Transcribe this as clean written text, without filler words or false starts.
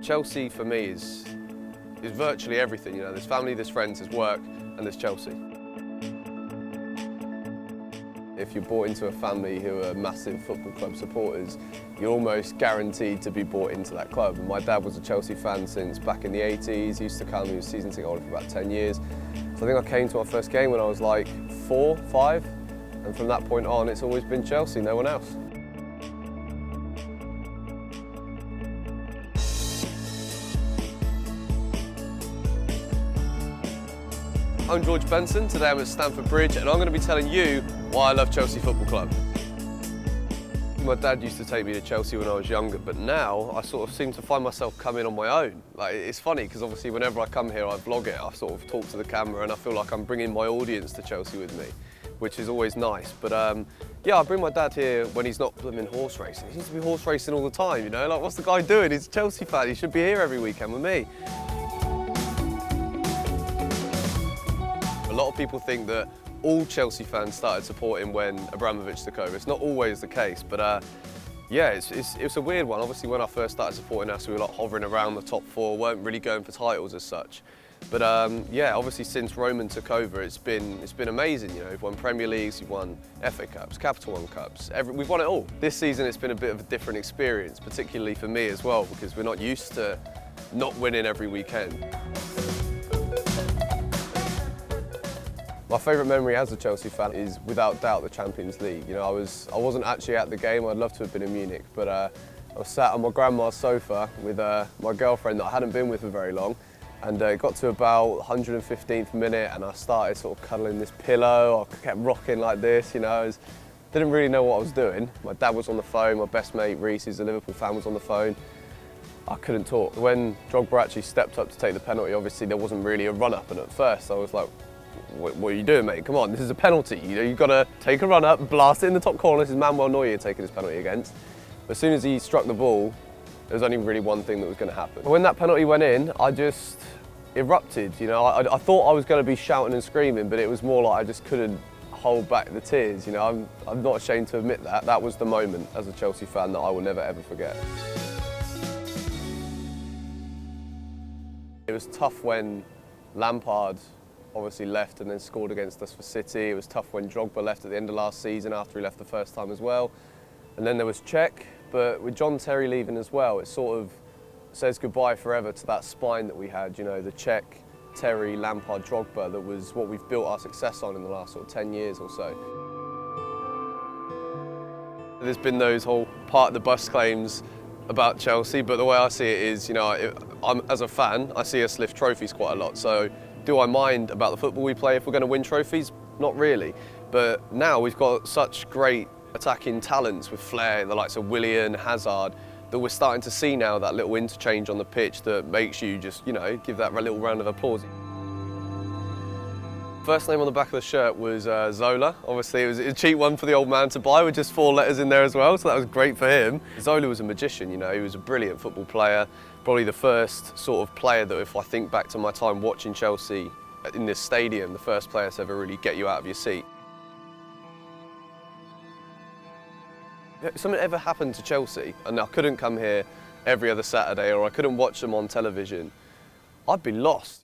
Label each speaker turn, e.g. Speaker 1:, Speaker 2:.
Speaker 1: Chelsea for me is virtually everything. You know, there's family, there's friends, there's work, and there's Chelsea. If you're brought into a family who are massive football club supporters, you're almost guaranteed to be brought into that club. And my dad was a Chelsea fan since back in the 80s. He used to come, he was season ticket holder for about 10 years. So I think I came to my first game when I was like 4, 5, and from that point on, it's always been Chelsea, no one else. I'm George Benson, today I'm at Stamford Bridge and I'm going to be telling you why I love Chelsea Football Club. My dad used to take me to Chelsea when I was younger, but now I sort of seem to find myself coming on my own. Like, it's funny because obviously whenever I come here I vlog it, I sort of talk to the camera and I feel like I'm bringing my audience to Chelsea with me, which is always nice. But yeah, I bring my dad here when he's not blooming horse racing. He seems to be horse racing all the time, you know? Like, what's the guy doing? He's a Chelsea fan, he should be here every weekend with me. A lot of people think that all Chelsea fans started supporting when Abramovich took over. It's not always the case, but yeah, it's a weird one. Obviously, when I first started supporting us, we were like hovering around the top 4, weren't really going for titles as such. But yeah, obviously since Roman took over, it's been amazing. You know, we've won Premier Leagues, we've won FA Cups, Capital One Cups. We've won it all. This season, it's been a bit of a different experience, particularly for me as well, because we're not used to not winning every weekend. My favourite memory as a Chelsea fan is without doubt the Champions League. You know, I wasn't actually at the game. I'd love to have been in Munich, but I was sat on my grandma's sofa with my girlfriend that I hadn't been with for very long, and it got to about 115th minute, and I started sort of cuddling this pillow. I kept rocking like this, you know. Didn't really know what I was doing. My dad was on the phone. My best mate Reese, who's a Liverpool fan, was on the phone. I couldn't talk. When Drogba actually stepped up to take the penalty, obviously there wasn't really a run-up, and at first I was like, what are you doing, mate? Come on, this is a penalty. You know, you've got to take a run up, blast it in the top corner. This is Manuel Neuer taking his penalty against. But as soon as he struck the ball, there was only really one thing that was going to happen. When that penalty went in, I just erupted. You know, I thought I was going to be shouting and screaming, but it was more like I just couldn't hold back the tears. You know, I'm not ashamed to admit that. That was the moment as a Chelsea fan that I will never ever forget. It was tough when Lampard obviously left and then scored against us for City. It was tough when Drogba left at the end of last season after he left the first time as well. And then there was Cech, but with John Terry leaving as well, it sort of says goodbye forever to that spine that we had, you know, the Cech, Terry, Lampard, Drogba, that was what we've built our success on in the last sort of 10 years or so. There's been those whole part of the bus claims about Chelsea, but the way I see it is, you know, as a fan, I see us lift trophies quite a lot. So do I mind about the football we play if we're going to win trophies? Not really. But now we've got such great attacking talents with flair, the likes of Willian, Hazard, that we're starting to see now that little interchange on the pitch that makes you just, you know, give that little round of applause. First name on the back of the shirt was Zola. Obviously it was a cheap one for the old man to buy with just 4 letters in there as well, so that was great for him. Zola was a magician, you know, he was a brilliant football player, probably the first sort of player that, if I think back to my time watching Chelsea in this stadium, the first player to ever really get you out of your seat. If something ever happened to Chelsea and I couldn't come here every other Saturday or I couldn't watch them on television, I'd be lost.